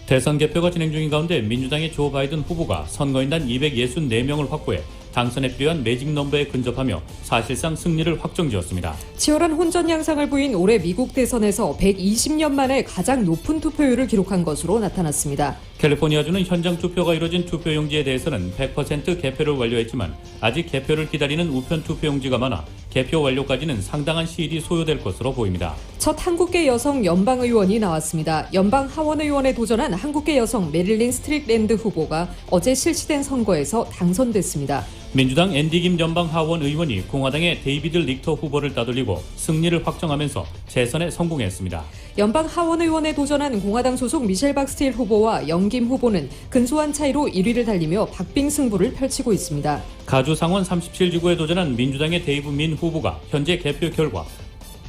대선 개표가 진행 중인 가운데 민주당의 조 바이든 후보가 선거인단 264명을 확보해 당선에 필요한 매직 넘버에 근접하며 사실상 승리를 확정지었습니다. 치열한 혼전 양상을 보인 올해 미국 대선에서 120년 만에 가장 높은 투표율을 기록한 것으로 나타났습니다. 캘리포니아주는 현장 투표가 이뤄진 투표용지에 대해서는 100% 개표를 완료했지만 아직 개표를 기다리는 우편 투표용지가 많아 개표 완료까지는 상당한 시일이 소요될 것으로 보입니다. 첫 한국계 여성 연방의원이 나왔습니다. 연방 하원의원에 도전한 한국계 여성 메릴린 스트릭랜드 후보가 어제 실시된 선거에서 당선됐습니다. 민주당 앤디 김 연방 하원 의원이 공화당의 데이비드 릭터 후보를 따돌리고 승리를 확정하면서 재선에 성공했습니다. 연방 하원의원에 도전한 공화당 소속 미셸 박스틸 후보와 영김 후보는 근소한 차이로 1위를 달리며 박빙 승부를 펼치고 있습니다. 가주 상원 37지구에 도전한 민주당의 데이브 민 후보가 현재 개표 결과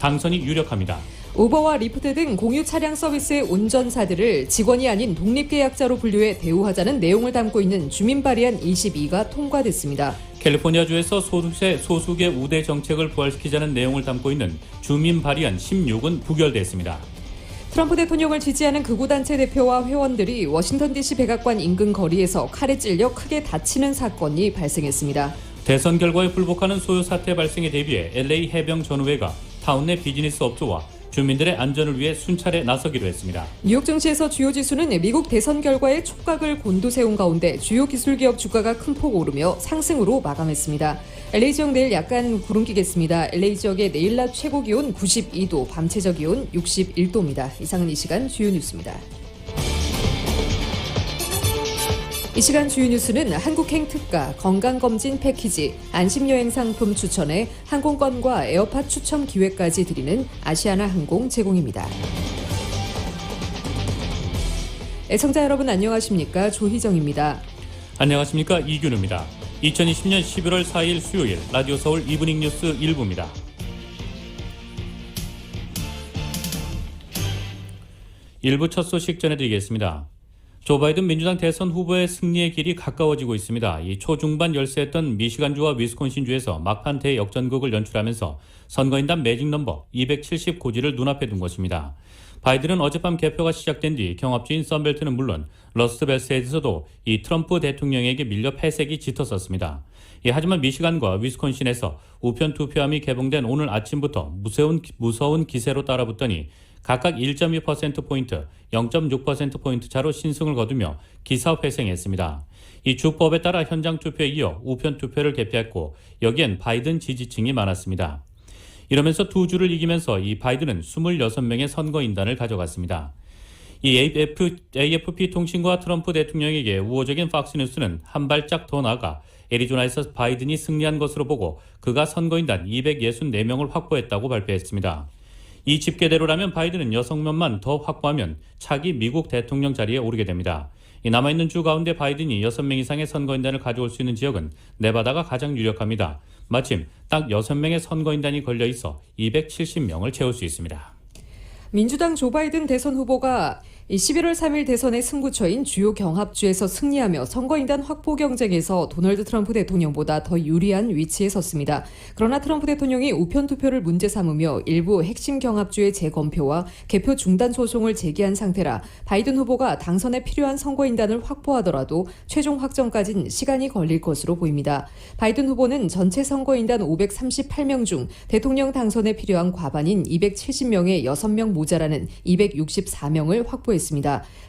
당선이 유력합니다. 우버와 리프트 등 공유 차량 서비스의 운전사들을 직원이 아닌 독립계약자로 분류해 대우하자는 내용을 담고 있는 주민 발의안 22가 통과됐습니다. 캘리포니아주에서 소수계 우대 정책을 부활시키자는 내용을 담고 있는 주민 발의안 16은 부결됐습니다. 트럼프 대통령을 지지하는 극우단체 대표와 회원들이 워싱턴 DC 백악관 인근 거리에서 칼에 찔려 크게 다치는 사건이 발생했습니다. 대선 결과에 불복하는 소요 사태 발생에 대비해 LA 해병 전우회가 타운 내 비즈니스 업소와 주민들의 안전을 위해 순찰에 나서기로 했습니다. 뉴욕 증시에서 주요 지수는 미국 대선 결과에 촉각을 곤두세운 가운데 주요 기술기업 주가가 큰 폭 오르며 상승으로 마감했습니다. LA 지역 내일 약간 구름 끼겠습니다. LA 지역의 내일 낮 최고 기온 92도, 밤 최저 기온 61도입니다. 이상은 이 시간 주요 뉴스입니다. 이 시간 주요 뉴스는 한국행 특가, 건강검진 패키지, 안심여행 상품 추천에 항공권과 에어팟 추첨 기회까지 드리는 아시아나 항공 제공입니다. 애청자 여러분 안녕하십니까? 조희정입니다. 안녕하십니까? 이균우입니다. 2020년 11월 4일 수요일 라디오 서울 이브닝 뉴스 1부입니다. 일부 첫 소식 전해드리겠습니다. 조 바이든 민주당 대선 후보의 승리의 길이 가까워지고 있습니다. 이 초중반 열세했던 미시간주와 위스콘신주에서 막판 대역전극을 연출하면서 선거인단 매직 넘버 270고지를 눈앞에 둔 것입니다. 바이든은 어젯밤 개표가 시작된 뒤 경합주인 썬벨트는 물론 러스트벨트에서도 이 트럼프 대통령에게 밀려 패색이 짙었었습니다. 하지만 미시간과 위스콘신에서 우편 투표함이 개봉된 오늘 아침부터 무서운 기세로 따라붙더니 각각 1.2%포인트, 0.6%포인트 차로 신승을 거두며 기사 회생했습니다. 이 주법에 따라 현장 투표에 이어 우편 투표를 개폐했고 여기엔 바이든 지지층이 많았습니다. 이러면서 두 주를 이기면서 이 바이든은 26명의 선거인단을 가져갔습니다. 이 AFP 통신과 트럼프 대통령에게 우호적인 팍스뉴스는 한 발짝 더 나아가 애리조나에서 바이든이 승리한 것으로 보고 그가 선거인단 264명을 확보했다고 발표했습니다. 이 집계대로라면 바이든은 6명만 더 확보하면 차기 미국 대통령 자리에 오르게 됩니다. 이 남아있는 주 가운데 바이든이 6명 이상의 선거인단을 가져올 수 있는 지역은 네바다가 가장 유력합니다. 마침 딱 6명의 선거인단이 걸려있어 270명을 채울 수 있습니다. 민주당 조 바이든 대선 후보가 11월 3일 대선의 승부처인 주요 경합주에서 승리하며 선거인단 확보 경쟁에서 도널드 트럼프 대통령보다 더 유리한 위치에 섰습니다. 그러나 트럼프 대통령이 우편 투표를 문제 삼으며 일부 핵심 경합주의 재검표와 개표 중단 소송을 제기한 상태라 바이든 후보가 당선에 필요한 선거인단을 확보하더라도 최종 확정까지는 시간이 걸릴 것으로 보입니다. 바이든 후보는 전체 선거인단 538명 중 대통령 당선에 필요한 과반인 270명에 6명 모자라는 264명을 확보했습니다.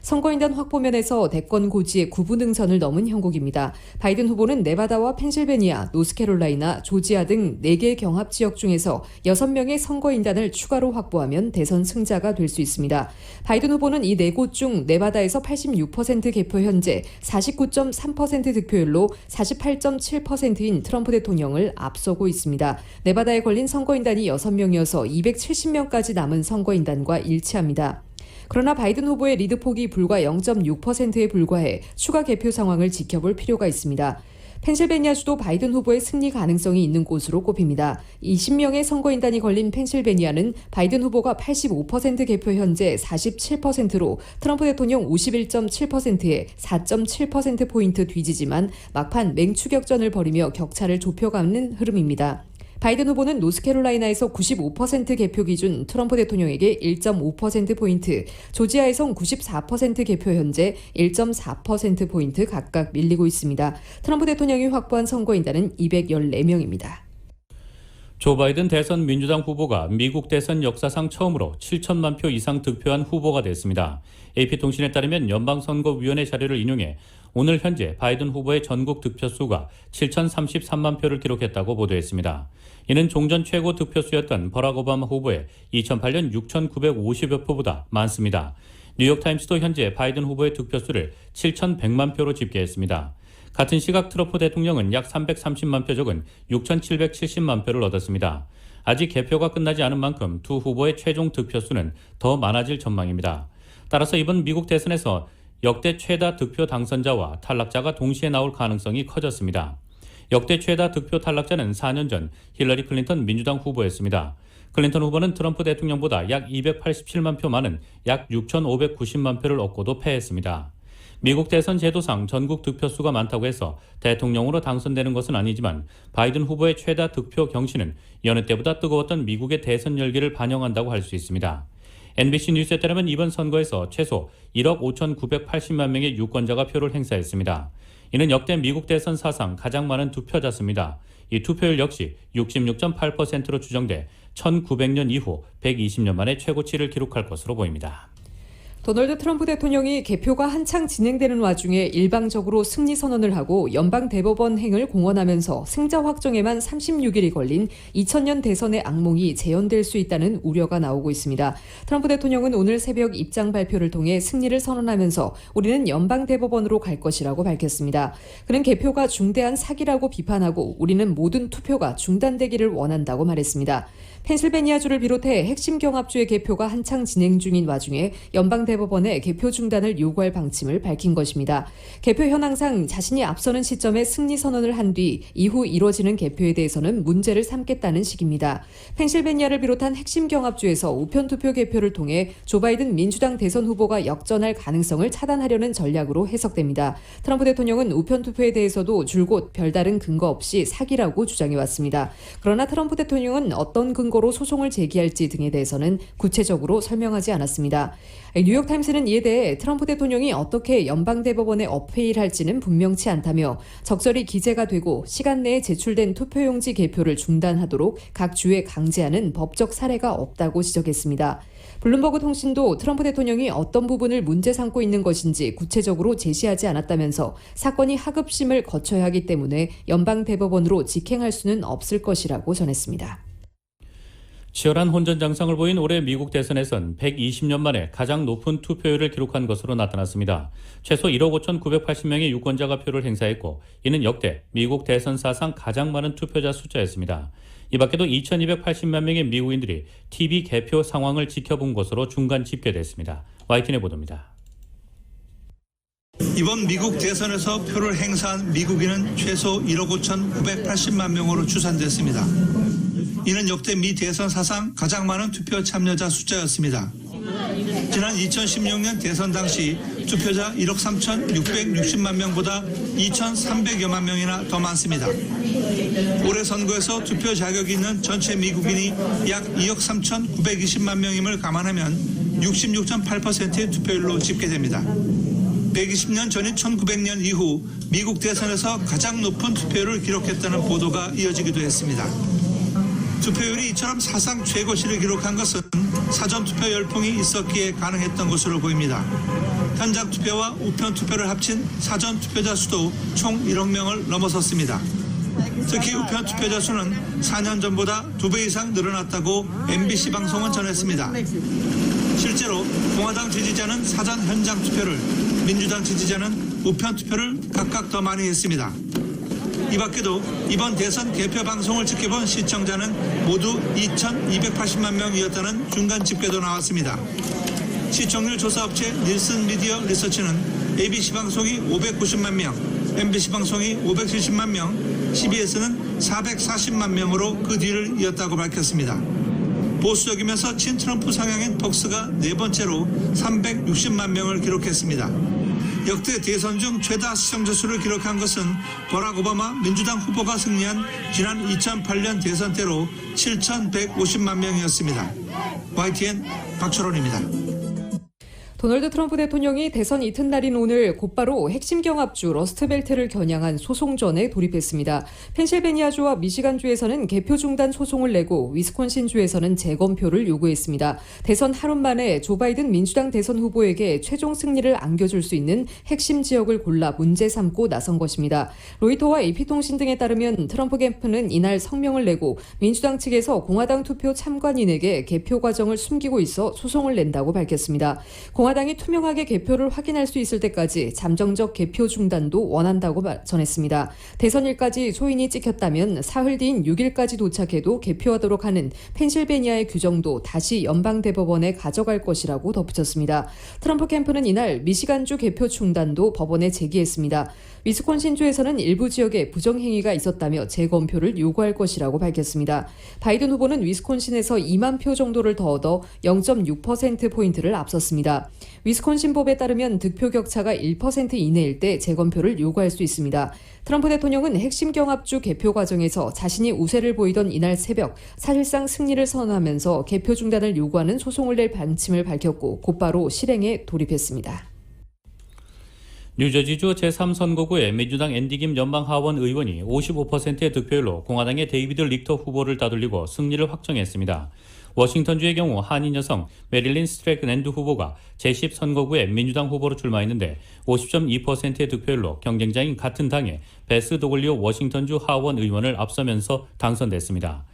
선거인단 확보면에서 대권 고지의 구분응선을 넘은 형국입니다. 바이든 후보는 네바다와 펜실베니아, 노스캐롤라이나, 조지아 등 4개 경합 지역 중에서 6명의 선거인단을 추가로 확보하면 대선 승자가 될 수 있습니다. 바이든 후보는 이 4곳 중 네바다에서 86% 개표 현재 49.3% 득표율로 48.7%인 트럼프 대통령을 앞서고 있습니다. 네바다에 걸린 선거인단이 6명이어서 270명까지 남은 선거인단과 일치합니다. 그러나 바이든 후보의 리드폭이 불과 0.6%에 불과해 추가 개표 상황을 지켜볼 필요가 있습니다. 펜실베니아주도 바이든 후보의 승리 가능성이 있는 곳으로 꼽힙니다. 20명의 선거인단이 걸린 펜실베니아는 바이든 후보가 85% 개표 현재 47%로 트럼프 대통령 51.7%에 4.7%포인트 뒤지지만 막판 맹추격전을 벌이며 격차를 좁혀가는 흐름입니다. 바이든 후보는 노스캐롤라이나에서 95% 개표 기준 트럼프 대통령에게 1.5%포인트, 조지아에선 94% 개표 현재 1.4%포인트 각각 밀리고 있습니다. 트럼프 대통령이 확보한 선거인단은 214명입니다. 조 바이든 대선 민주당 후보가 미국 대선 역사상 처음으로 7천만 표 이상 득표한 후보가 됐습니다. AP통신에 따르면 연방선거위원회 자료를 인용해 오늘 현재 바이든 후보의 전국 득표수가 7,033만 표를 기록했다고 보도했습니다. 이는 종전 최고 득표수였던 버락 오바마 후보의 2008년 6,950여 표보다 많습니다. 뉴욕타임스도 현재 바이든 후보의 득표수를 7,100만 표로 집계했습니다. 같은 시각 트럼프 대통령은 약 330만 표 적은 6,770만 표를 얻었습니다. 아직 개표가 끝나지 않은 만큼 두 후보의 최종 득표수는 더 많아질 전망입니다. 따라서 이번 미국 대선에서 역대 최다 득표 당선자와 탈락자가 동시에 나올 가능성이 커졌습니다. 역대 최다 득표 탈락자는 4년 전 힐러리 클린턴 민주당 후보였습니다. 클린턴 후보는 트럼프 대통령보다 약 287만 표 많은 약 6,590만 표를 얻고도 패했습니다. 미국 대선 제도상 전국 득표수가 많다고 해서 대통령으로 당선되는 것은 아니지만 바이든 후보의 최다 득표 경신은 여느 때보다 뜨거웠던 미국의 대선 열기를 반영한다고 할 수 있습니다. NBC 뉴스에 따르면 이번 선거에서 최소 1억 5,980만 명의 유권자가 표를 행사했습니다. 이는 역대 미국 대선 사상 가장 많은 투표자 수입니다. 이 투표율 역시 66.8%로 추정돼 1900년 이후 120년 만에 최고치를 기록할 것으로 보입니다. 도널드 트럼프 대통령이 개표가 한창 진행되는 와중에 일방적으로 승리 선언을 하고 연방 대법원 행을 공언하면서 승자 확정에만 36일이 걸린 2000년 대선의 악몽이 재현될 수 있다는 우려가 나오고 있습니다. 트럼프 대통령은 오늘 새벽 입장 발표를 통해 승리를 선언하면서 우리는 연방 대법원으로 갈 것이라고 밝혔습니다. 그는 개표가 중대한 사기라고 비판하고 우리는 모든 투표가 중단되기를 원한다고 말했습니다. 펜실베니아주를 비롯해 핵심 경합주의 개표가 한창 진행 중인 와중에 연방 대법원에 개표 중단을 요구할 방침을 밝힌 것입니다. 개표 현황상 자신이 앞서는 시점에 승리 선언을 한 뒤 이후 이뤄지는 개표에 대해서는 문제를 삼겠다는 식입니다. 펜실베니아를 비롯한 핵심 경합주에서 우편 투표 개표를 통해 조 바이든 민주당 대선 후보가 역전할 가능성을 차단하려는 전략으로 해석됩니다. 트럼프 대통령은 우편 투표에 대해서도 줄곧 별다른 근거 없이 사기라고 주장해왔습니다. 그러나 트럼프 대통령은 어떤 근거로 소송을 제기할지 등에 대해서는 구체적으로 설명하지 않았습니다. 뉴욕타임스는 이에 대해 트럼프 대통령이 어떻게 연방대법원에 어페일할지는 분명치 않다며 적절히 기재가 되고 시간 내에 제출된 투표용지 개표를 중단하도록 각 주에 강제하는 법적 사례가 없다고 지적했습니다. 블룸버그 통신도 트럼프 대통령이 어떤 부분을 문제 삼고 있는 것인지 구체적으로 제시하지 않았다면서 사건이 하급심을 거쳐야 하기 때문에 연방대법원으로 직행할 수는 없을 것이라고 전했습니다. 치열한 혼전 장상을 보인 올해 미국 대선에선 120년 만에 가장 높은 투표율을 기록한 것으로 나타났습니다. 최소 1억 5,980명의 유권자가 표를 행사했고 이는 역대 미국 대선 사상 가장 많은 투표자 숫자였습니다. 이 밖에도 2,280만 명의 미국인들이 TV 개표 상황을 지켜본 것으로 중간 집계됐습니다. YTN의 보도입니다. 이번 미국 대선에서 표를 행사한 미국인은 최소 1억 5,980만 명으로 추산됐습니다. 이는 역대 미 대선 사상 가장 많은 투표 참여자 숫자였습니다. 지난 2016년 대선 당시 투표자 1억 3,660만 명보다 2,300여만 명이나 더 많습니다. 올해 선거에서 투표 자격이 있는 전체 미국인이 약 2억 3,920만 명임을 감안하면 66.8%의 투표율로 집계됩니다. 120년 전인 1900년 이후 미국 대선에서 가장 높은 투표율을 기록했다는 보도가 이어지기도 했습니다. 투표율이 이처럼 사상 최고치를 기록한 것은 사전투표 열풍이 있었기에 가능했던 것으로 보입니다. 현장 투표와 우편 투표를 합친 사전투표자 수도 총 1억 명을 넘어섰습니다. 특히 우편 투표자 수는 4년 전보다 2배 이상 늘어났다고 MBC 방송은 전했습니다. 실제로 공화당 지지자는 사전 현장 투표를, 민주당 지지자는 우편 투표를 각각 더 많이 했습니다. 이 밖에도 이번 대선 개표 방송을 지켜본 시청자는 모두 2,280만 명이었다는 중간 집계도 나왔습니다. 시청률 조사업체 닐슨 미디어 리서치는 ABC 방송이 590만 명, MBC 방송이 570만 명, CBS는 440만 명으로 그 뒤를 이었다고 밝혔습니다. 보수적이면서 친트럼프 성향인 폭스가 네 번째로 360만 명을 기록했습니다. 역대 대선 중 최다 시청자 수를 기록한 것은 버락 오바마 민주당 후보가 승리한 지난 2008년 대선 때로 7,150만 명이었습니다. YTN 박철원입니다. 도널드 트럼프 대통령이 대선 이튿날인 오늘 곧바로 핵심 경합주 러스트벨트를 겨냥한 소송전에 돌입했습니다. 펜실베니아주와 미시간주에서는 개표 중단 소송을 내고 위스콘신주에서는 재검표를 요구했습니다. 대선 하루 만에 조 바이든 민주당 대선 후보에게 최종 승리를 안겨줄 수 있는 핵심 지역을 골라 문제 삼고 나선 것입니다. 로이터와 AP통신 등에 따르면 트럼프 캠프는 이날 성명을 내고 민주당 측에서 공화당 투표 참관인에게 개표 과정을 숨기고 있어 소송을 낸다고 밝혔습니다. 공화당이 투명하게 개표를 확인할 수 있을 때까지 잠정적 개표 중단도 원한다고 전했습니다. 대선일까지 소인이 찍혔다면 사흘 뒤인 6일까지 도착해도 개표하도록 하는 펜실베니아의 규정도 다시 연방대법원에 가져갈 것이라고 덧붙였습니다. 트럼프 캠프는 이날 미시간주 개표 중단도 법원에 제기했습니다. 위스콘신주에서는 일부 지역에 부정행위가 있었다며 재검표를 요구할 것이라고 밝혔습니다. 바이든 후보는 위스콘신에서 2만 표 정도를 더 얻어 0.6%포인트를 앞섰습니다. 위스콘신법에 따르면 득표 격차가 1% 이내일 때 재검표를 요구할 수 있습니다. 트럼프 대통령은 핵심 경합주 개표 과정에서 자신이 우세를 보이던 이날 새벽 사실상 승리를 선언하면서 개표 중단을 요구하는 소송을 낼 방침을 밝혔고 곧바로 실행에 돌입했습니다. 뉴저지주 제3선거구의 민주당 앤디 김 연방하원 의원이 55%의 득표율로 공화당의 데이비드 릭터 후보를 따돌리고 승리를 확정했습니다. 워싱턴주의 경우 한인 여성 메릴린 스트래크랜드 후보가 제10선거구에 민주당 후보로 출마했는데 50.2%의 득표율로 경쟁자인 같은 당의 베스 도글리오 워싱턴주 하원 의원을 앞서면서 당선됐습니다.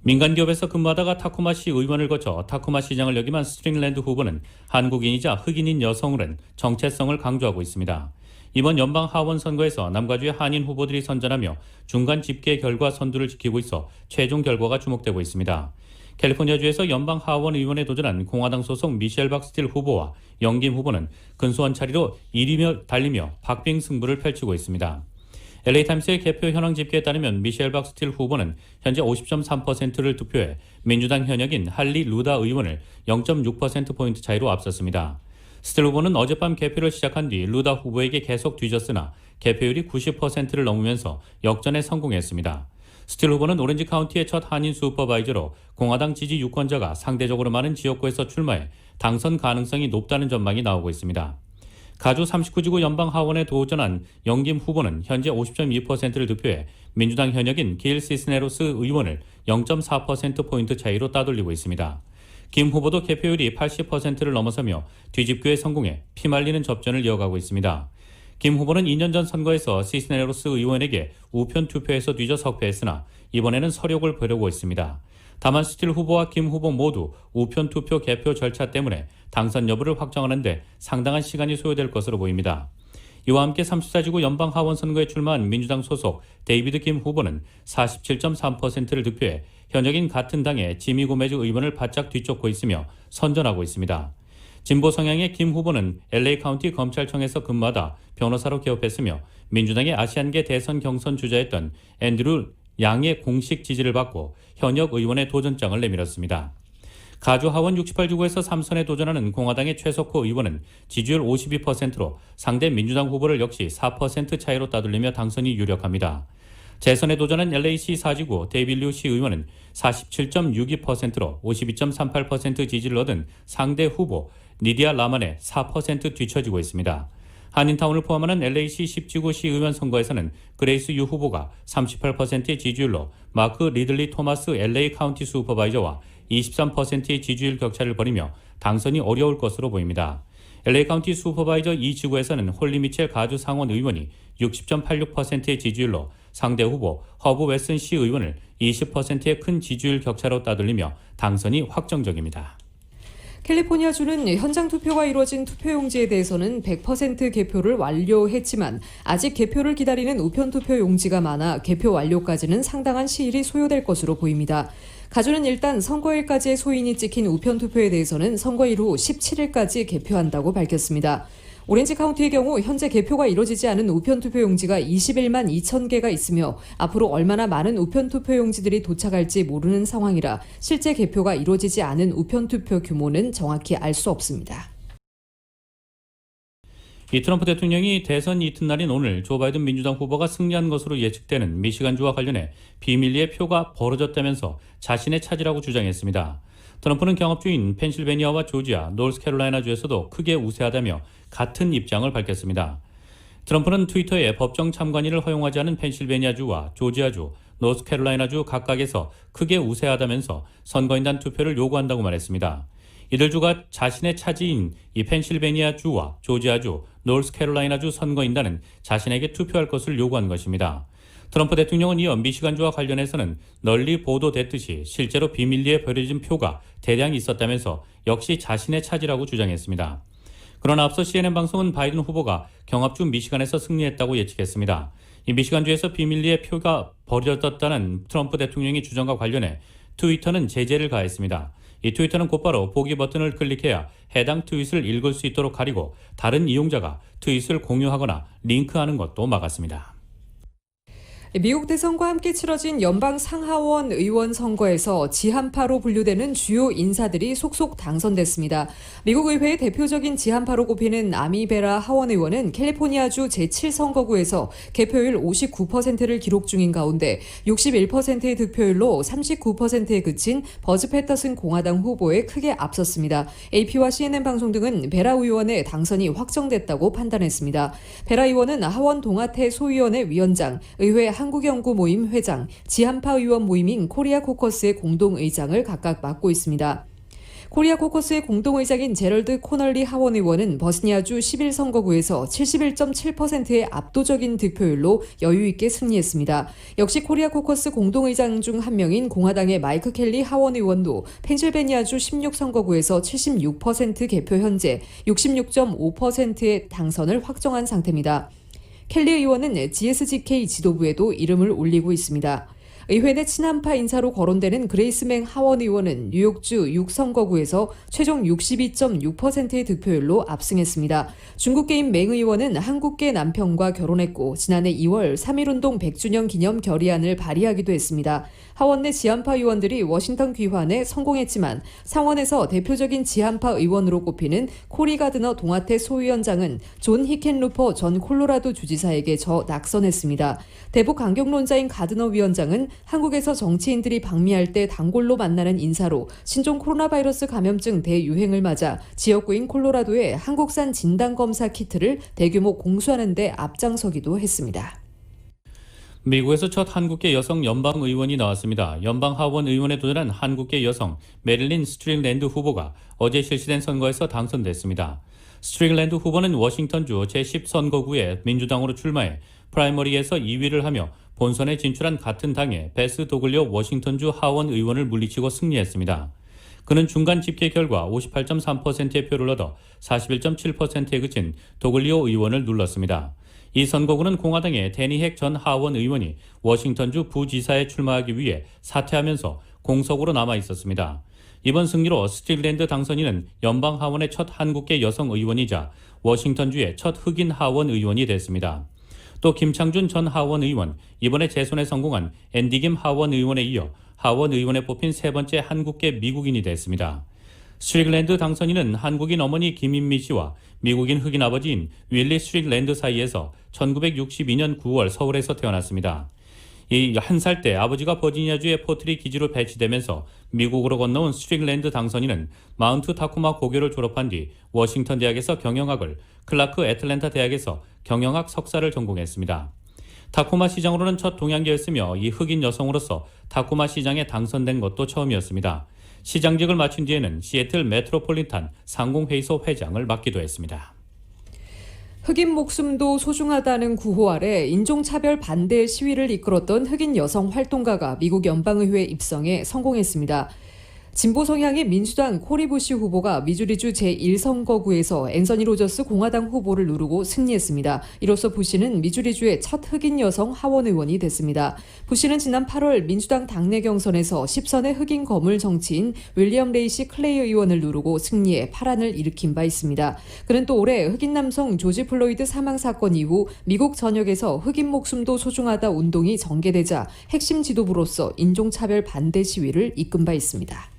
민간기업에서 근무하다가 타코마시 의원을 거쳐 타코마 시장을 역임한 스트링랜드 후보는 한국인이자 흑인인 여성으로는 정체성을 강조하고 있습니다. 이번 연방 하원 선거에서 남가주의 한인 후보들이 선전하며 중간 집계 결과 선두를 지키고 있어 최종 결과가 주목되고 있습니다. 캘리포니아주에서 연방 하원 의원에 도전한 공화당 소속 미셸 박스틸 후보와 영김 후보는 근소한 차이로 1위며 달리며 박빙 승부를 펼치고 있습니다. LA타임스의 개표 현황 집계에 따르면 미셸 박스틸 후보는 현재 50.3%를 득표해 민주당 현역인 할리 루다 의원을 0.6%포인트 차이로 앞섰습니다. 스틸 후보는 어젯밤 개표를 시작한 뒤 루다 후보에게 계속 뒤졌으나 개표율이 90%를 넘으면서 역전에 성공했습니다. 스틸 후보는 오렌지 카운티의 첫 한인 슈퍼바이저로 공화당 지지 유권자가 상대적으로 많은 지역구에서 출마해 당선 가능성이 높다는 전망이 나오고 있습니다. 가주 39지구 연방하원에 도전한 영김 후보는 현재 50.2%를 득표해 민주당 현역인 길 시스네로스 의원을 0.4%포인트 차이로 따돌리고 있습니다. 김 후보도 개표율이 80%를 넘어서며 뒤집기에 성공해 피말리는 접전을 이어가고 있습니다. 김 후보는 2년 전 선거에서 시스네로스 의원에게 우편 투표에서 뒤져 석패했으나 이번에는 서력을 보려고 있습니다. 다만 스틸 후보와 김 후보 모두 우편 투표 개표 절차 때문에 당선 여부를 확정하는 데 상당한 시간이 소요될 것으로 보입니다. 이와 함께 34지구 연방하원 선거에 출마한 민주당 소속 데이비드 김 후보는 47.3%를 득표해 현역인 같은 당의 지미 고메즈 의원을 바짝 뒤쫓고 있으며 선전하고 있습니다. 진보 성향의 김 후보는 LA 카운티 검찰청에서 근무하다 변호사로 개업했으며 민주당의 아시안계 대선 경선 주자였던 앤드루 양의 공식 지지를 받고 현역 의원의 도전장을 내밀었습니다. 가주 하원 68지구에서 3선에 도전하는 공화당의 최석호 의원은 지지율 52%로 상대 민주당 후보를 역시 4% 차이로 따돌리며 당선이 유력합니다. 재선에 도전한 LA시 4지구 데이빌 류시 의원은 47.62%로 52.38% 지지를 얻은 상대 후보 니디아 라만에 4% 뒤처지고 있습니다. 한인타운을 포함하는 LA시 10지구 시의원 선거에서는 그레이스 유 후보가 38%의 지지율로 마크 리들리 토마스 LA 카운티 슈퍼바이저와 23%의 지지율 격차를 벌이며 당선이 어려울 것으로 보입니다. LA 카운티 슈퍼바이저 2지구에서는 홀리 미첼 가주 상원 의원이 60.86%의 지지율로 상대 후보 허브 웨슨 시 의원을 20%의 큰 지지율 격차로 따돌리며 당선이 확정적입니다. 캘리포니아주는 현장 투표가 이루어진 투표용지에 대해서는 100% 개표를 완료했지만 아직 개표를 기다리는 우편 투표 용지가 많아 개표 완료까지는 상당한 시일이 소요될 것으로 보입니다. 가주는 일단 선거일까지의 소인이 찍힌 우편 투표에 대해서는 선거일 후 17일까지 개표한다고 밝혔습니다. 오렌지 카운티의 경우 현재 개표가 이루어지지 않은 우편 투표 용지가 21만 2천 개가 있으며 앞으로 얼마나 많은 우편 투표 용지들이 도착할지 모르는 상황이라 실제 개표가 이루어지지 않은 우편 투표 규모는 정확히 알 수 없습니다. 이 트럼프 대통령이 대선 이튿날인 오늘 조 바이든 민주당 후보가 승리한 것으로 예측되는 미시간주와 관련해 비밀리에 표가 벌어졌다면서 자신의 차지라고 주장했습니다. 트럼프는 경합주인 펜실베니아와 조지아, 노스캐롤라이나주에서도 크게 우세하다며 같은 입장을 밝혔습니다. 트럼프는 트위터에 법정 참관인을 허용하지 않은 펜실베니아주와 조지아주, 노스캐롤라이나주 각각에서 크게 우세하다면서 선거인단 투표를 요구한다고 말했습니다. 이들 주가 자신의 차지인 이 펜실베니아주와 조지아주, 노스캐롤라이나주 선거인단은 자신에게 투표할 것을 요구한 것입니다. 트럼프 대통령은 이어 미시간주와 관련해서는 널리 보도됐듯이 실제로 비밀리에 버려진 표가 대량 있었다면서 역시 자신의 차지라고 주장했습니다. 그러나 앞서 CNN 방송은 바이든 후보가 경합주 미시간에서 승리했다고 예측했습니다. 이 미시간주에서 비밀리에 표가 버려졌다는 트럼프 대통령의 주장과 관련해 트위터는 제재를 가했습니다. 이 트위터는 곧바로 보기 버튼을 클릭해야 해당 트윗을 읽을 수 있도록 가리고 다른 이용자가 트윗을 공유하거나 링크하는 것도 막았습니다. 미국 대선과 함께 치러진 연방 상하원 의원 선거에서 지한파로 분류되는 주요 인사들이 속속 당선됐습니다. 미국 의회의 대표적인 지한파로 꼽히는 아미 베라 하원 의원은 캘리포니아주 제7선거구에서 개표율 59%를 기록 중인 가운데 61%의 득표율로 39%에 그친 버즈 패터슨 공화당 후보에 크게 앞섰습니다. AP와 CNN 방송 등은 베라 의원의 당선이 확정됐다고 판단했습니다. 베라 의원은 하원 동아태 소위원회 위원장, 의회 한국연구 모임 회장, 지한파 의원 모임인 코리아 코커스의 공동의장을 각각 맡고 있습니다. 코리아 코커스의 공동의장인 제럴드 코널리 하원 의원은 버지니아주 11선거구에서 71.7%의 압도적인 득표율로 여유 있게 승리했습니다. 역시 코리아 코커스 공동의장 중 한 명인 공화당의 마이크 켈리 하원 의원도 펜실베니아주 16선거구에서 76% 개표 현재 66.5%의 당선을 확정한 상태입니다. 켈리 의원은 GSGK 지도부에도 이름을 올리고 있습니다. 의회 내 친한파 인사로 거론되는 그레이스 맹 하원 의원은 뉴욕주 6선거구에서 최종 62.6%의 득표율로 압승했습니다. 중국계인 맹 의원은 한국계 남편과 결혼했고 지난해 2월 3.1운동 100주년 기념 결의안을 발의하기도 했습니다. 하원 내 지한파 의원들이 워싱턴 귀환에 성공했지만 상원에서 대표적인 지한파 의원으로 꼽히는 코리 가드너 동아태 소위원장은 존 히켄루퍼 전 콜로라도 주지사에게 낙선했습니다. 대북 강경론자인 가드너 위원장은 한국에서 정치인들이 방미할 때 단골로 만나는 인사로 신종 코로나 바이러스 감염증 대유행을 맞아 지역구인 콜로라도에 한국산 진단검사 키트를 대규모 공수하는 데 앞장서기도 했습니다. 미국에서 첫 한국계 여성 연방 의원이 나왔습니다. 연방 하원 의원에 도전한 한국계 여성 메릴린 스트릭랜드 후보가 어제 실시된 선거에서 당선됐습니다. 스트릭랜드 후보는 워싱턴주 제10선거구에 민주당으로 출마해 프라이머리에서 2위를 하며 본선에 진출한 같은 당의 베스 도글리오 워싱턴주 하원 의원을 물리치고 승리했습니다. 그는 중간 집계 결과 58.3%의 표를 얻어 41.7%에 그친 도글리오 의원을 눌렀습니다. 이 선거구는 공화당의 데니 핵 전 하원 의원이 워싱턴주 부지사에 출마하기 위해 사퇴하면서 공석으로 남아 있었습니다. 이번 승리로 스트릭랜드 당선인은 연방 하원의 첫 한국계 여성 의원이자 워싱턴주의 첫 흑인 하원 의원이 됐습니다. 또 김창준 전 하원 의원, 이번에 재선에 성공한 앤디 김 하원 의원에 이어 하원 의원에 뽑힌 세 번째 한국계 미국인이 됐습니다. 스트릭랜드 당선인은 한국인 어머니 김인미 씨와 미국인 흑인 아버지인 윌리 스트릭랜드 사이에서 1962년 9월 서울에서 태어났습니다. 이 1살 때 아버지가 버지니아주의 포트리 기지로 배치되면서 미국으로 건너온 스트릭랜드 당선인은 마운트 타코마 고교를 졸업한 뒤 워싱턴 대학에서 경영학을, 클라크 애틀랜타 대학에서 경영학 석사를 전공했습니다. 타코마 시장으로는 첫 동양계였으며 이 흑인 여성으로서 타코마 시장에 당선된 것도 처음이었습니다. 시장직을 마친 뒤에는 시애틀 메트로폴리탄 상공회의소 회장을 맡기도 했습니다. 흑인 목숨도 소중하다는 구호 아래 인종차별 반대 시위를 이끌었던 흑인 여성 활동가가 미국 연방의회에 입성해 성공했습니다. 진보 성향의 민주당 코리 부시 후보가 미주리주 제1선거구에서 앤서니 로저스 공화당 후보를 누르고 승리했습니다. 이로써 부시는 미주리주의 첫 흑인 여성 하원 의원이 됐습니다. 부시는 지난 8월 민주당 당내 경선에서 10선의 흑인 거물 정치인 윌리엄 레이시 클레이 의원을 누르고 승리해 파란을 일으킨 바 있습니다. 그는 또 올해 흑인 남성 조지 플로이드 사망 사건 이후 미국 전역에서 흑인 목숨도 소중하다 운동이 전개되자 핵심 지도부로서 인종차별 반대 시위를 이끈 바 있습니다.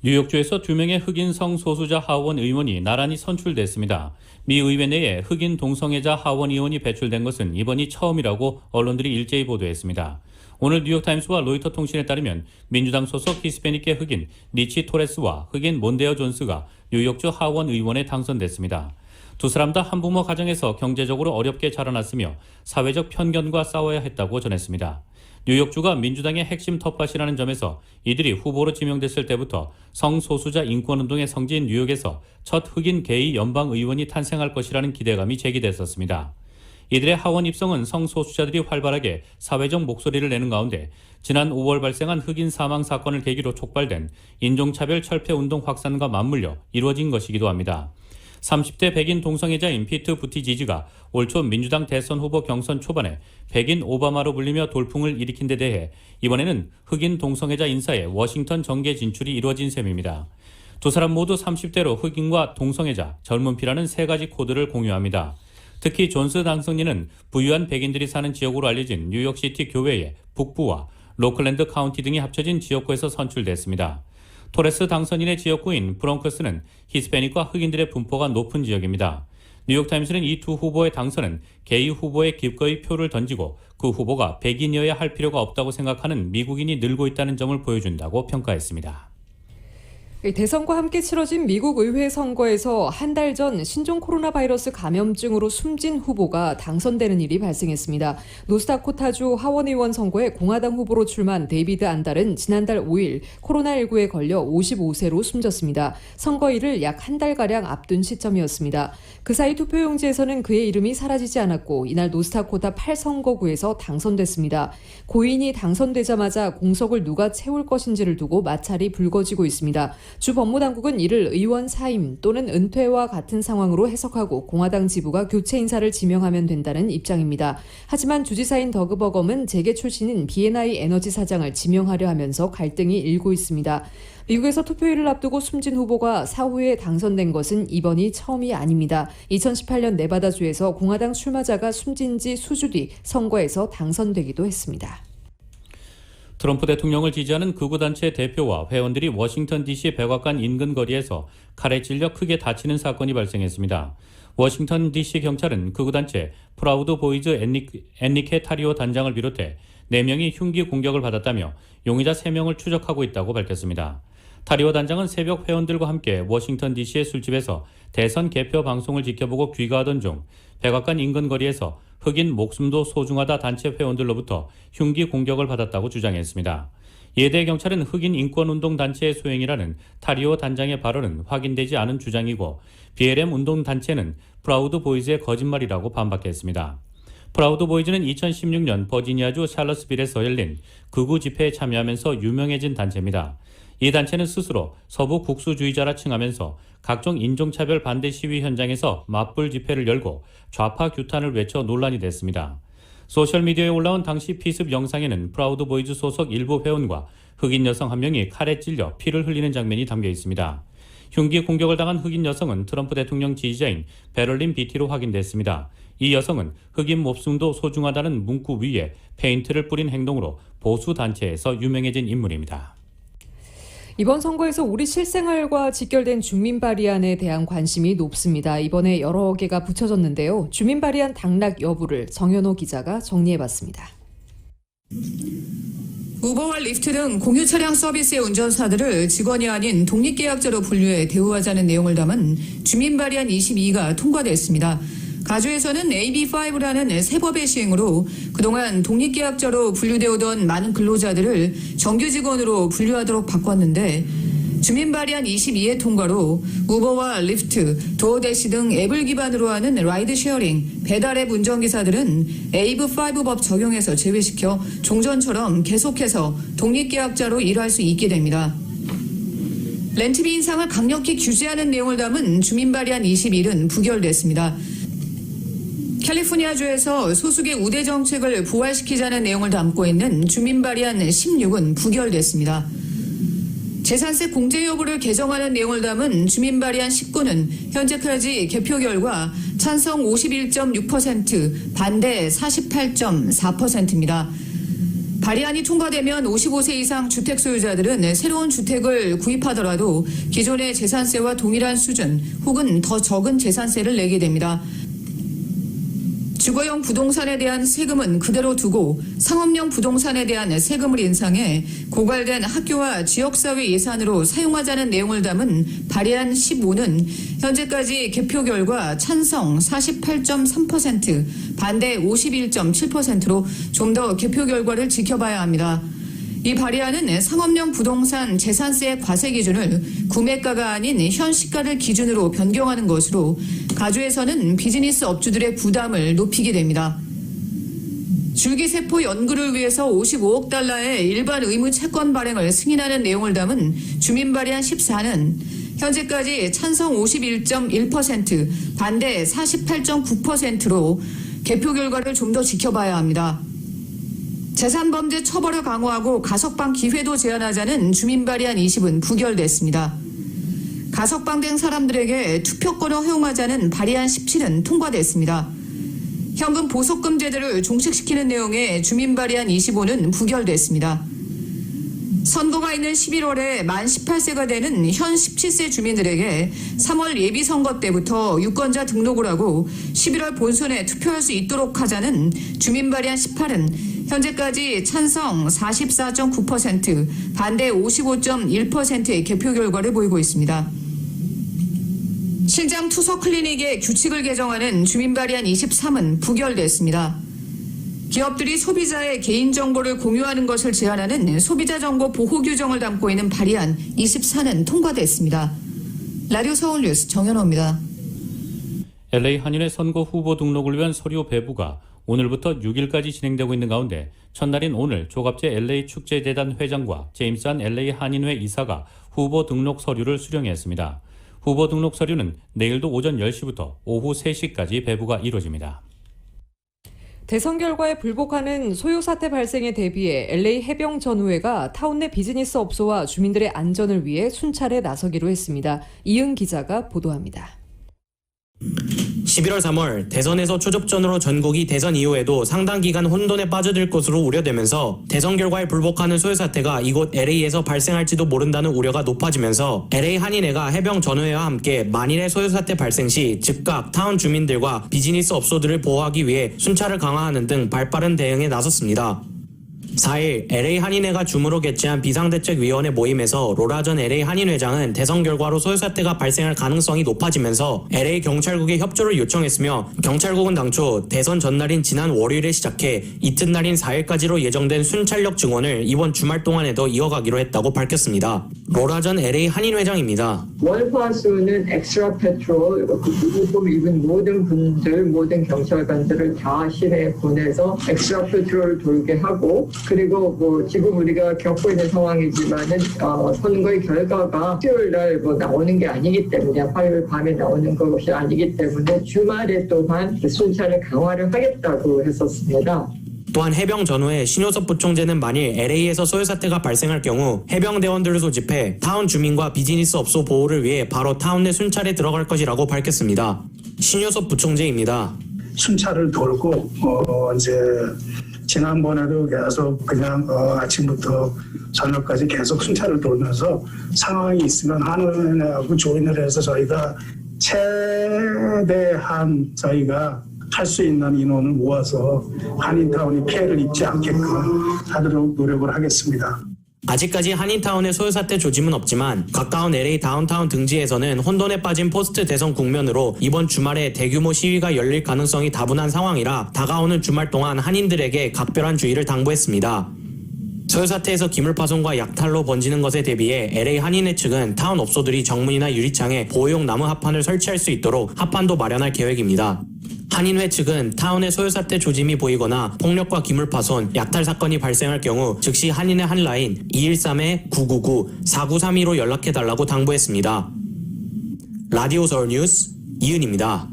뉴욕주에서 2명의 흑인 성소수자 하원 의원이 나란히 선출됐습니다. 미 의회 내에 흑인 동성애자 하원 의원이 배출된 것은 이번이 처음이라고 언론들이 일제히 보도했습니다. 오늘 뉴욕타임스와 로이터 통신에 따르면 민주당 소속 히스패닉계 흑인 리치 토레스와 흑인 몬데어 존스가 뉴욕주 하원 의원에 당선됐습니다. 두 사람 다 한부모 가정에서 경제적으로 어렵게 자라났으며 사회적 편견과 싸워야 했다고 전했습니다. 뉴욕주가 민주당의 핵심 텃밭이라는 점에서 이들이 후보로 지명됐을 때부터 성소수자 인권운동의 성지인 뉴욕에서 첫 흑인 게이 연방의원이 탄생할 것이라는 기대감이 제기됐었습니다. 이들의 하원 입성은 성소수자들이 활발하게 사회적 목소리를 내는 가운데 지난 5월 발생한 흑인 사망 사건을 계기로 촉발된 인종차별 철폐운동 확산과 맞물려 이루어진 것이기도 합니다. 30대 백인 동성애자인 피트 부티지지가 올 초 민주당 대선 후보 경선 초반에 백인 오바마로 불리며 돌풍을 일으킨 데 대해 이번에는 흑인 동성애자 인사의 워싱턴 정계 진출이 이루어진 셈입니다. 두 사람 모두 30대로 흑인과 동성애자, 젊은 피라는 세 가지 코드를 공유합니다. 특히 존스 당선인은 부유한 백인들이 사는 지역으로 알려진 뉴욕시티 교외의 북부와 로클랜드 카운티 등이 합쳐진 지역구에서 선출됐습니다. 토레스 당선인의 지역구인 브롱크스는 히스패닉과 흑인들의 분포가 높은 지역입니다. 뉴욕타임스는 이 두 후보의 당선은 게이 후보에 기꺼이 표를 던지고 그 후보가 백인이어야 할 필요가 없다고 생각하는 미국인이 늘고 있다는 점을 보여준다고 평가했습니다. 대선과 함께 치러진 미국 의회 선거에서 한 달 전 신종 코로나 바이러스 감염증으로 숨진 후보가 당선되는 일이 발생했습니다. 노스다코타주 하원의원 선거에 공화당 후보로 출마한 데이비드 안달은 지난달 5일 코로나19에 걸려 55세로 숨졌습니다. 선거일을 약 한 달가량 앞둔 시점이었습니다. 그 사이 투표용지에서는 그의 이름이 사라지지 않았고 이날 노스다코타 8선거구에서 당선됐습니다. 고인이 당선되자마자 공석을 누가 채울 것인지를 두고 마찰이 불거지고 있습니다. 주 법무당국은 이를 의원 사임 또는 은퇴와 같은 상황으로 해석하고 공화당 지부가 교체 인사를 지명하면 된다는 입장입니다. 하지만 주지사인 더그 버검은 재계 출신인 B&I 에너지 사장을 지명하려 하면서 갈등이 일고 있습니다. 미국에서 투표일을 앞두고 숨진 후보가 사후에 당선된 것은 이번이 처음이 아닙니다. 2018년 네바다주에서 공화당 출마자가 숨진 지 수주 뒤 선거에서 당선되기도 했습니다. 트럼프 대통령을 지지하는 극우단체 대표와 회원들이 워싱턴 DC 백악관 인근 거리에서 칼에 찔려 크게 다치는 사건이 발생했습니다. 워싱턴 DC 경찰은 극우단체 프라우드 보이즈 엔리케 타리오 단장을 비롯해 4명이 흉기 공격을 받았다며 용의자 3명을 추적하고 있다고 밝혔습니다. 타리오 단장은 새벽 회원들과 함께 워싱턴 DC의 술집에서 대선 개표 방송을 지켜보고 귀가하던 중 백악관 인근 거리에서 흑인 목숨도 소중하다 단체 회원들로부터 흉기 공격을 받았다고 주장했습니다. 이에 대해 경찰은 흑인 인권운동 단체의 소행이라는 타리오 단장의 발언은 확인되지 않은 주장이고 BLM 운동 단체는 프라우드 보이즈의 거짓말이라고 반박했습니다. 프라우드 보이즈는 2016년 버지니아주 샬럿스빌에서 열린 극우 집회에 참여하면서 유명해진 단체입니다. 이 단체는 스스로 서부 국수주의자라 칭하면서 각종 인종차별 반대 시위 현장에서 맞불 집회를 열고 좌파 규탄을 외쳐 논란이 됐습니다. 소셜미디어에 올라온 당시 피습 영상에는 프라우드 보이즈 소속 일부 회원과 흑인 여성 한 명이 칼에 찔려 피를 흘리는 장면이 담겨 있습니다. 흉기 공격을 당한 흑인 여성은 트럼프 대통령 지지자인 베럴린 비티로 확인됐습니다. 이 여성은 흑인 목숨도 소중하다는 문구 위에 페인트를 뿌린 행동으로 보수 단체에서 유명해진 인물입니다. 이번 선거에서 우리 실생활과 직결된 주민 발의안에 대한 관심이 높습니다. 이번에 여러 개가 붙여졌는데요. 주민 발의안 당락 여부를 정현호 기자가 정리해봤습니다. 우버와 리프트 등 공유 차량 서비스의 운전사들을 직원이 아닌 독립계약자로 분류해 대우하자는 내용을 담은 주민 발의안 22가 통과됐습니다. 가주에서는 AB5라는 새 법의 시행으로 그동안 독립계약자로 분류되어 오던 많은 근로자들을 정규 직원으로 분류하도록 바꿨는데 주민 발의안 22의 통과로 우버와 리프트, 도어대시 등 앱을 기반으로 하는 라이드 쉐어링, 배달앱 운전기사들은 AB5 법 적용에서 제외시켜 종전처럼 계속해서 독립계약자로 일할 수 있게 됩니다. 렌트비 인상을 강력히 규제하는 내용을 담은 주민 발의안 21은 부결됐습니다. 캘리포니아주에서 소수계 우대 정책을 부활시키자는 내용을 담고 있는 주민 발의안 16은 부결됐습니다. 재산세 공제 여부를 개정하는 내용을 담은 주민 발의안 19는 현재까지 개표 결과 찬성 51.6%, 반대 48.4%입니다. 발의안이 통과되면 55세 이상 주택 소유자들은 새로운 주택을 구입하더라도 기존의 재산세와 동일한 수준 혹은 더 적은 재산세를 내게 됩니다. 주거용 부동산에 대한 세금은 그대로 두고 상업용 부동산에 대한 세금을 인상해 고갈된 학교와 지역사회 예산으로 사용하자는 내용을 담은 발의안 15는 현재까지 개표 결과 찬성 48.3%, 반대 51.7%로 좀 더 개표 결과를 지켜봐야 합니다. 이 발의안은 상업용 부동산 재산세 과세 기준을 구매가가 아닌 현 시가를 기준으로 변경하는 것으로 가주에서는 비즈니스 업주들의 부담을 높이게 됩니다. 줄기세포 연구를 위해서 55억 달러의 일반 의무 채권 발행을 승인하는 내용을 담은 주민 발의안 14는 현재까지 찬성 51.1%, 반대 48.9%로 개표 결과를 좀 더 지켜봐야 합니다. 재산범죄 처벌을 강화하고 가석방 기회도 제한하자는 주민 발의안 20은 부결됐습니다. 가석방된 사람들에게 투표권을 허용하자는 발의안 17은 통과됐습니다. 현금 보석금 제도를 종식시키는 내용의 주민 발의안 25는 부결됐습니다. 선거가 있는 11월에 만 18세가 되는 현 17세 주민들에게 3월 예비선거 때부터 유권자 등록을 하고 11월 본선에 투표할 수 있도록 하자는 주민 발의안 18은 현재까지 찬성 44.9%, 반대 55.1%의 개표 결과를 보이고 있습니다. 신장 투석 클리닉의 규칙을 개정하는 주민 발의안 23은 부결됐습니다. 기업들이 소비자의 개인정보를 공유하는 것을 제한하는 소비자 정보 보호 규정을 담고 있는 발의안 24는 통과됐습니다. 라디오 서울 뉴스 정현호입니다. LA 한인회 선거 후보 등록을 위한 서류 배부가 오늘부터 6일까지 진행되고 있는 가운데 첫날인 오늘 조갑재 LA 축제재단 회장과 제임스한 LA 한인회 이사가 후보 등록 서류를 수령했습니다. 후보 등록 서류는 내일도 오전 10시부터 오후 3시까지 배부가 이루어집니다. 대선 결과에 불복하는 소요 사태 발생에 대비해 LA 해병 전우회가 타운 내 비즈니스 업소와 주민들의 안전을 위해 순찰에 나서기로 했습니다. 이은 기자가 보도합니다. 11월 3월 대선에서 초접전으로 전국이 대선 이후에도 상당 기간 혼돈에 빠져들 것으로 우려되면서 대선 결과에 불복하는 소요 사태가 이곳 LA에서 발생할지도 모른다는 우려가 높아지면서 LA 한인회가 해병 전우회와 함께 만일의 소요 사태 발생 시 즉각 타운 주민들과 비즈니스 업소들을 보호하기 위해 순찰을 강화하는 등 발빠른 대응에 나섰습니다. 4일 LA 한인회가 줌으로 개최한 비상대책위원회 모임에서 로라 전 LA 한인회장은 대선 결과로 소요 사태가 발생할 가능성이 높아지면서 LA 경찰국에 협조를 요청했으며 경찰국은 당초 대선 전날인 지난 월요일에 시작해 이튿날인 4일까지로 예정된 순찰력 증원을 이번 주말 동안에도 이어가기로 했다고 밝혔습니다. 로라 전 LA 한인회장입니다. 월화수는 엑스트라 페트롤, 유니폼 입은 모든 분들, 모든 경찰관들을 다 시내에 보내서 엑스트라 페트롤을 돌게 하고 그리고 지금 우리가 겪고 있는 상황이지만은 선거의 결과가 수요일 날 나오는 게 아니기 때문에 화요일 밤에 나오는 것이 아니기 때문에 주말에 또한 순찰을 강화를 하겠다고 했었습니다. 또한 해병 전후에 신효섭 부총재는 만일 LA에서 소요 사태가 발생할 경우 해병대원들을 소집해 타운 주민과 비즈니스 업소 보호를 위해 바로 타운 내 순찰에 들어갈 것이라고 밝혔습니다. 신효섭 부총재입니다. 순찰을 돌고 이제 지난번에도 계속 그냥 아침부터 저녁까지 계속 순찰을 돌면서 상황이 있으면 한은회하고 조인을 해서 저희가 최대한 저희가 할 수 있는 인원을 모아서 한인타운이 피해를 입지 않게끔 하도록 노력을 하겠습니다. 아직까지 한인타운의 소요 사태 조짐은 없지만 가까운 LA 다운타운 등지에서는 혼돈에 빠진 포스트 대선 국면으로 이번 주말에 대규모 시위가 열릴 가능성이 다분한 상황이라 다가오는 주말 동안 한인들에게 각별한 주의를 당부했습니다. 소요 사태에서 기물파손과 약탈로 번지는 것에 대비해 LA 한인회 측은 타운 업소들이 정문이나 유리창에 보호용 나무 합판을 설치할 수 있도록 합판도 마련할 계획입니다. 한인회 측은 타운의 소요 사태 조짐이 보이거나 폭력과 기물파손, 약탈 사건이 발생할 경우 즉시 한인회 한라인 213-999-4932로 연락해달라고 당부했습니다. 라디오 서울 뉴스 이은입니다.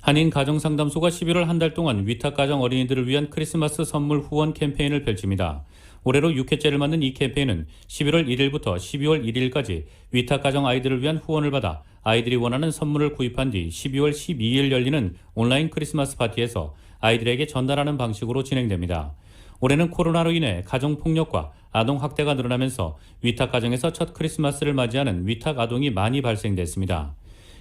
한인 가정상담소가 11월 한 달 동안 위탁가정 어린이들을 위한 크리스마스 선물 후원 캠페인을 펼칩니다. 올해로 6회째를 맞는 이 캠페인은 11월 1일부터 12월 1일까지 위탁가정 아이들을 위한 후원을 받아 아이들이 원하는 선물을 구입한 뒤 12월 12일 열리는 온라인 크리스마스 파티에서 아이들에게 전달하는 방식으로 진행됩니다. 올해는 코로나로 인해 가정폭력과 아동학대가 늘어나면서 위탁가정에서 첫 크리스마스를 맞이하는 위탁아동이 많이 발생됐습니다.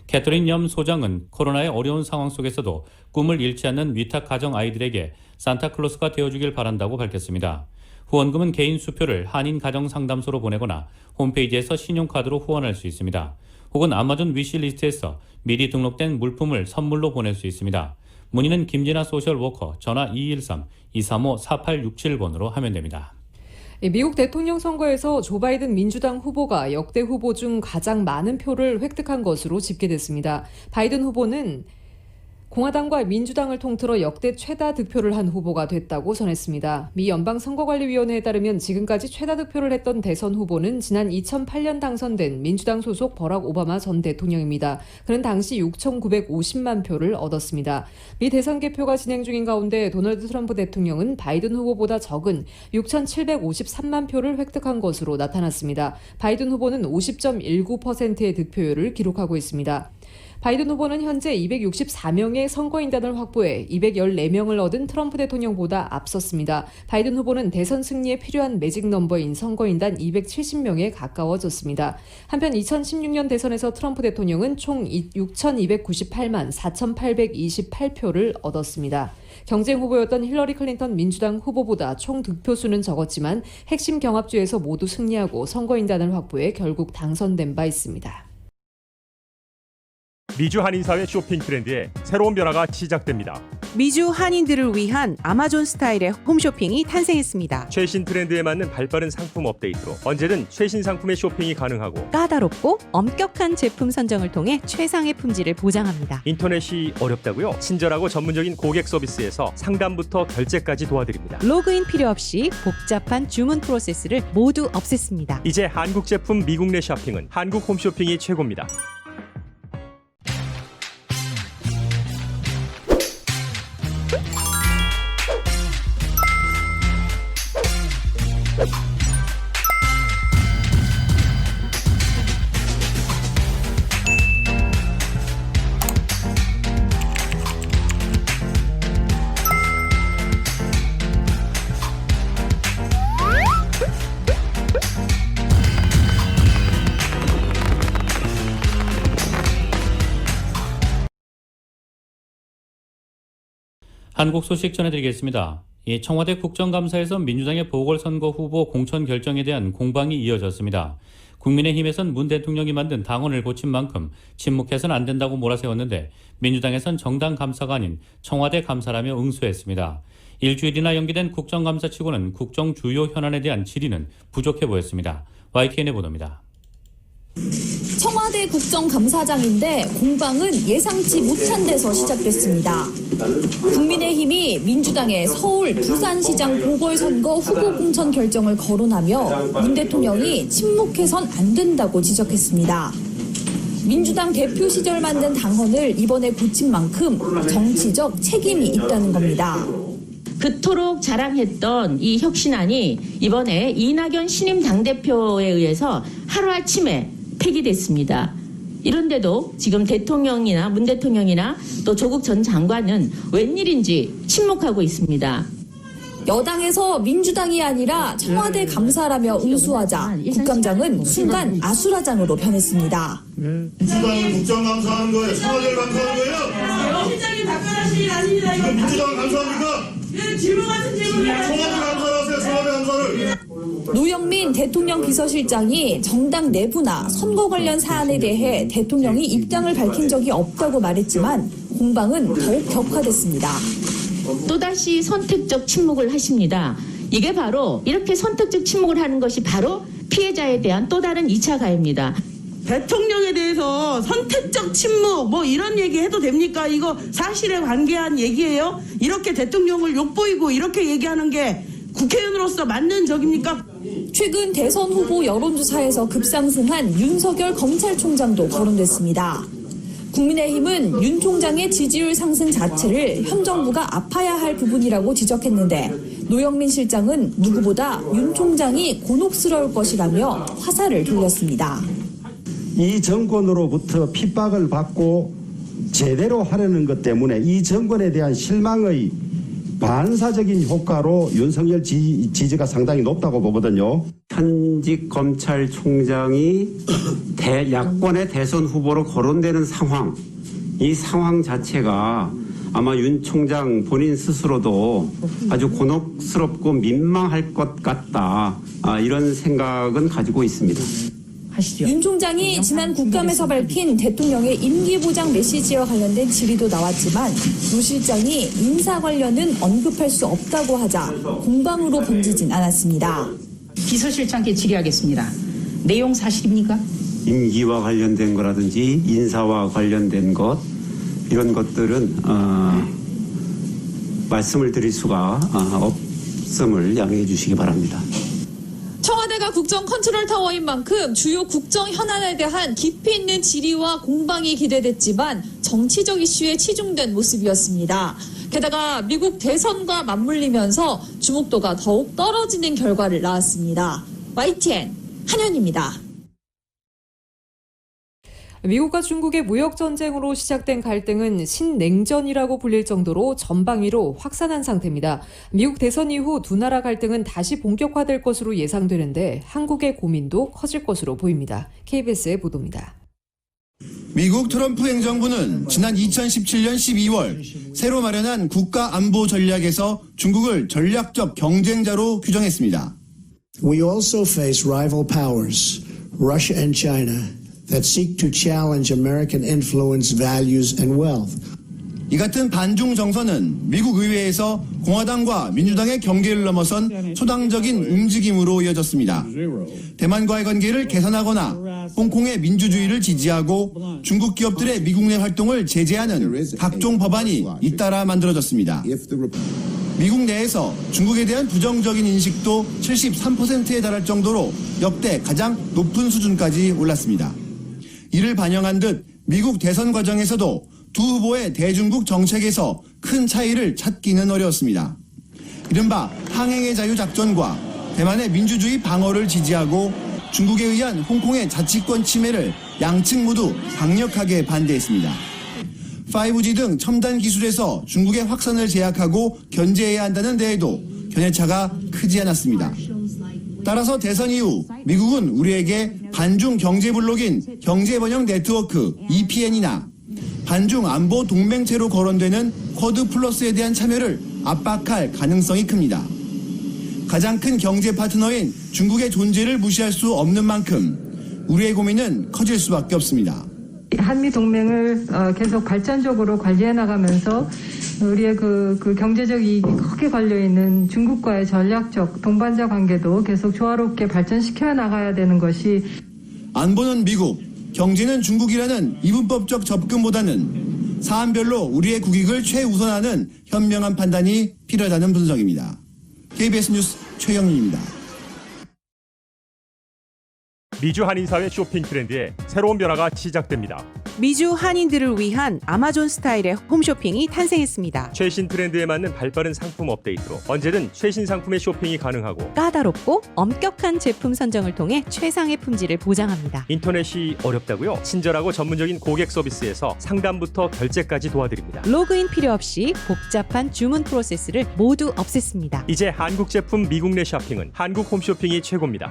캐터린 염 소장은 코로나의 어려운 상황 속에서도 꿈을 잃지 않는 위탁가정 아이들에게 산타클로스가 되어주길 바란다고 밝혔습니다. 후원금은 개인 수표를 한인가정상담소로 보내거나 홈페이지에서 신용카드로 후원할 수 있습니다. 혹은 아마존 위시리스트에서 미리 등록된 물품을 선물로 보낼 수 있습니다. 문의는 김진아 소셜워커 전화 213-235-4867번으로 하면 됩니다. 미국 대통령 선거에서 조 바이든 민주당 후보가 역대 후보 중 가장 많은 표를 획득한 것으로 집계됐습니다. 바이든 후보는 공화당과 민주당을 통틀어 역대 최다 득표를 한 후보가 됐다고 전했습니다. 미 연방선거관리위원회에 따르면 지금까지 최다 득표를 했던 대선 후보는 지난 2008년 당선된 민주당 소속 버락 오바마 전 대통령입니다. 그는 당시 6,950만 표를 얻었습니다. 미 대선 개표가 진행 중인 가운데 도널드 트럼프 대통령은 바이든 후보보다 적은 6,753만 표를 획득한 것으로 나타났습니다. 바이든 후보는 50.19%의 득표율을 기록하고 있습니다. 바이든 후보는 현재 264명의 선거인단을 확보해 214명을 얻은 트럼프 대통령보다 앞섰습니다. 바이든 후보는 대선 승리에 필요한 매직 넘버인 선거인단 270명에 가까워졌습니다. 한편 2016년 대선에서 트럼프 대통령은 총 6,298만 4,828표를 얻었습니다. 경쟁 후보였던 힐러리 클린턴 민주당 후보보다 총 득표수는 적었지만 핵심 경합주에서 모두 승리하고 선거인단을 확보해 결국 당선된 바 있습니다. 미주 한인사회 쇼핑 트렌드에 새로운 변화가 시작됩니다. 미주 한인들을 위한 아마존 스타일의 홈쇼핑이 탄생했습니다. 최신 트렌드에 맞는 발빠른 상품 업데이트로 언제든 최신 상품의 쇼핑이 가능하고 까다롭고 엄격한 제품 선정을 통해 최상의 품질을 보장합니다. 인터넷이 어렵다고요? 친절하고 전문적인 고객 서비스에서 상담부터 결제까지 도와드립니다. 로그인 필요 없이 복잡한 주문 프로세스를 모두 없앴습니다. 이제 한국 제품 미국 내 쇼핑은 한국 홈쇼핑이 최고입니다. 한국 소식 전해드리겠습니다. 청와대 국정감사에서 민주당의 보궐선거 후보 공천 결정에 대한 공방이 이어졌습니다. 국민의힘에선 문 대통령이 만든 당원을 고친 만큼 침묵해서는 안 된다고 몰아세웠는데 민주당에선 정당 감사가 아닌 청와대 감사라며 응수했습니다. 일주일이나 연기된 국정감사치고는 국정 주요 현안에 대한 질의는 부족해 보였습니다. YTN의 보도입니다. 청와대 국정감사장인데 공방은 예상치 못한 데서 시작됐습니다. 국민의힘이 민주당의 서울, 부산시장 보궐선거 후보 공천 결정을 거론하며 문 대통령이 침묵해선 안 된다고 지적했습니다. 민주당 대표 시절 만든 당헌을 이번에 고친 만큼 정치적 책임이 있다는 겁니다. 그토록 자랑했던 이 혁신안이 이번에 이낙연 신임 당대표에 의해서 하루아침에 폐기됐습니다. 이런데도 지금 대통령이나 문 대통령이나 또 조국 전 장관은 웬일인지 침묵하고 있습니다. 여당에서 민주당이 아니라 청와대 감사라며 응수하자 국감장은 순간 아수라장으로 변했습니다. 민주당을 국정감사하는 거예요? 청와대를 감사하는 거예요? 실장님 답변하시기 아닙니다. 지금 민주당을 감사합니까? 질문 같은 질문을 청와대 감사를 하세요. 청와대 감사를. 노영민 대통령 비서실장이 정당 내부나 선거 관련 사안에 대해 대통령이 입장을 밝힌 적이 없다고 말했지만 공방은 더욱 격화됐습니다. 또다시 선택적 침묵을 하십니다. 이게 바로 이렇게 선택적 침묵을 하는 것이 바로 피해자에 대한 또 다른 2차 가해입니다. 대통령에 대해서 선택적 침묵 뭐 이런 얘기 해도 됩니까? 이거 사실에 관계한 얘기예요? 이렇게 대통령을 욕보이고 이렇게 얘기하는 게 국회의원으로서 맞는 적입니까? 최근 대선 후보 여론조사에서 급상승한 윤석열 검찰총장도 거론됐습니다. 국민의힘은 윤 총장의 지지율 상승 자체를 현 정부가 아파야 할 부분이라고 지적했는데 노영민 실장은 누구보다 윤 총장이 곤혹스러울 것이라며 화살을 돌렸습니다. 이 정권으로부터 핍박을 받고 제대로 하려는 것 때문에 이 정권에 대한 실망의 반사적인 효과로 윤석열 지지가 상당히 높다고 보거든요. 현직 검찰총장이 야권의 대선 후보로 거론되는 상황, 이 상황 자체가 아마 윤 총장 본인 스스로도 아주 곤혹스럽고 민망할 것 같다, 이런 생각은 가지고 있습니다. 윤 총장이 지난 국감에서 밝힌 대통령의 임기보장 메시지와 관련된 질의도 나왔지만 노 실장이 인사 관련은 언급할 수 없다고 하자 공방으로 번지진 않았습니다. 비서실장께 질의하겠습니다. 내용 사실입니까? 임기와 관련된 거라든지 인사와 관련된 것, 이런 것들은 말씀을 드릴 수가 없음을 양해해 주시기 바랍니다. 청와대가 국정 컨트롤 타워인 만큼 주요 국정 현안에 대한 깊이 있는 질의와 공방이 기대됐지만 정치적 이슈에 치중된 모습이었습니다. 게다가 미국 대선과 맞물리면서 주목도가 더욱 떨어지는 결과를 낳았습니다. YTN 한현입니다. 미국과 중국의 무역전쟁으로 시작된 갈등은 신냉전이라고 불릴 정도로 전방위로 확산한 상태입니다. 미국 대선 이후 두 나라 갈등은 다시 본격화될 것으로 예상되는데 한국의 고민도 커질 것으로 보입니다. KBS의 보도입니다. 미국 트럼프 행정부는 지난 2017년 12월 새로 마련한 국가안보 전략에서 중국을 전략적 경쟁자로 규정했습니다. We also face rival powers, Russia and China, that seek to challenge American influence, values and wealth. 이 같은 반중 정서는 미국 의회에서 공화당과 민주당의 경계를 넘어선 초당적인 움직임으로 이어졌습니다. 대만과의 관계를 개선하거나 홍콩의 민주주의를 지지하고 중국 기업들의 미국 내 활동을 제재하는 각종 법안이 잇따라 만들어졌습니다. 미국 내에서 중국에 대한 부정적인 인식도 73%에 달할 정도로 역대 가장 높은 수준까지 올랐습니다. 이를 반영한 듯 미국 대선 과정에서도 두 후보의 대중국 정책에서 큰 차이를 찾기는 어려웠습니다. 이른바 항행의 자유 작전과 대만의 민주주의 방어를 지지하고 중국에 의한 홍콩의 자치권 침해를 양측 모두 강력하게 반대했습니다. 5G 등 첨단 기술에서 중국의 확산을 제약하고 견제해야 한다는 데에도 견해차가 크지 않았습니다. 따라서 대선 이후 미국은 우리에게 반중 경제 블록인 경제번영 네트워크 EPN이나 반중 안보 동맹체로 거론되는 쿼드 플러스에 대한 참여를 압박할 가능성이 큽니다. 가장 큰 경제 파트너인 중국의 존재를 무시할 수 없는 만큼 우리의 고민은 커질 수밖에 없습니다. 한미 동맹을 계속 발전적으로 관리해 나가면서 우리의 그 경제적 이익이 크게 걸려 있는 중국과의 전략적 동반자 관계도 계속 조화롭게 발전시켜 나가야 되는 것이 안보는 미국, 경제는 중국이라는 이분법적 접근보다는 사안별로 우리의 국익을 최우선하는 현명한 판단이 필요하다는 분석입니다. KBS 뉴스 최영민입니다. 미주 한인사회 쇼핑 트렌드에 새로운 변화가 시작됩니다. 미주 한인들을 위한 아마존 스타일의 홈쇼핑이 탄생했습니다. 최신 트렌드에 맞는 발빠른 상품 업데이트로 언제든 최신 상품의 쇼핑이 가능하고 까다롭고 엄격한 제품 선정을 통해 최상의 품질을 보장합니다. 인터넷이 어렵다고요? 친절하고 전문적인 고객 서비스에서 상담부터 결제까지 도와드립니다. 로그인 필요 없이 복잡한 주문 프로세스를 모두 없앴습니다. 이제 한국 제품 미국 내 쇼핑은 한국 홈쇼핑이 최고입니다.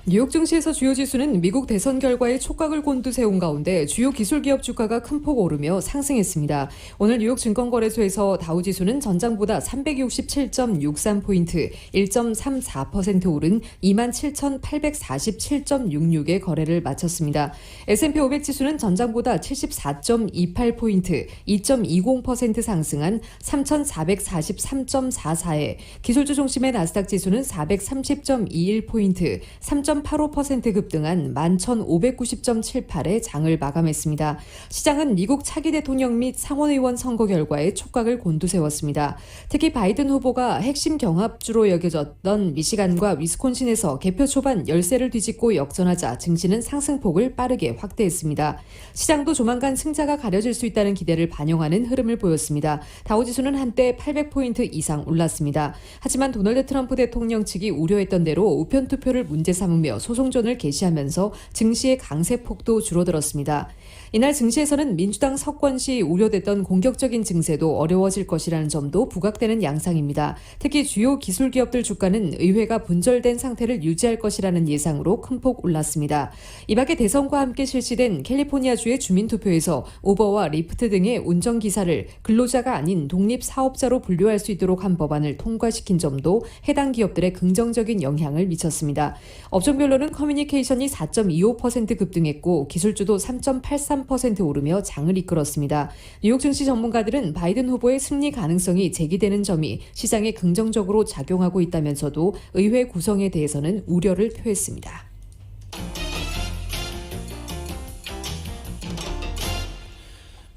뉴욕 증시에서 주요 지수는 미국 대선 결과에 촉각을 곤두세운 가운데 주요 기술기업 주가가 큰 폭 오르며 상승했습니다. 오늘 뉴욕 증권거래소에서 다우지수는 전장보다 367.63포인트, 1.34% 오른 27,847.66의 거래를 마쳤습니다. S&P 500 지수는 전장보다 74.28포인트, 2.20% 상승한 3,443.44에 기술주 중심의 나스닥 지수는 430.21포인트, 3. 2.85% 급등한 11,590.78에 장을 마감했습니다. 시장은 미국 차기 대통령 및 상원의원 선거 결과에 촉각을 곤두세웠습니다. 특히 바이든 후보가 핵심 경합주로 여겨졌던 미시간과 위스콘신에서 개표 초반 열세를 뒤집고 역전하자 증시는 상승폭을 빠르게 확대했습니다. 시장도 조만간 승자가 가려질 수 있다는 기대를 반영하는 흐름을 보였습니다. 다우지수는 한때 800포인트 이상 올랐습니다. 하지만 도널드 트럼프 대통령 측이 우려했던 대로 우편 투표를 문제 삼으며 소송전을 개시하면서 증시의 강세폭도 줄어들었습니다. 이날 증시에서는 민주당 석권 시 우려됐던 공격적인 증세도 어려워질 것이라는 점도 부각되는 양상입니다. 특히 주요 기술 기업들 주가는 의회가 분절된 상태를 유지할 것이라는 예상으로 큰 폭 올랐습니다. 이 밖에 대선과 함께 실시된 캘리포니아주의 주민투표에서 우버와 리프트 등의 운전기사를 근로자가 아닌 독립사업자로 분류할 수 있도록 한 법안을 통과시킨 점도 해당 기업들의 긍정적인 영향을 미쳤습니다. 업종별로는 커뮤니케이션이 4.25% 급등했고 기술주도 3.83% 오르며 장을 이끌었습니다. 뉴욕 증시 전문가들은 바이든 후보의 승리 가능성이 제기되는 점이 시장에 긍정적으로 작용하고 있다면서도 의회 구성에 대해서는 우려를 표했습니다.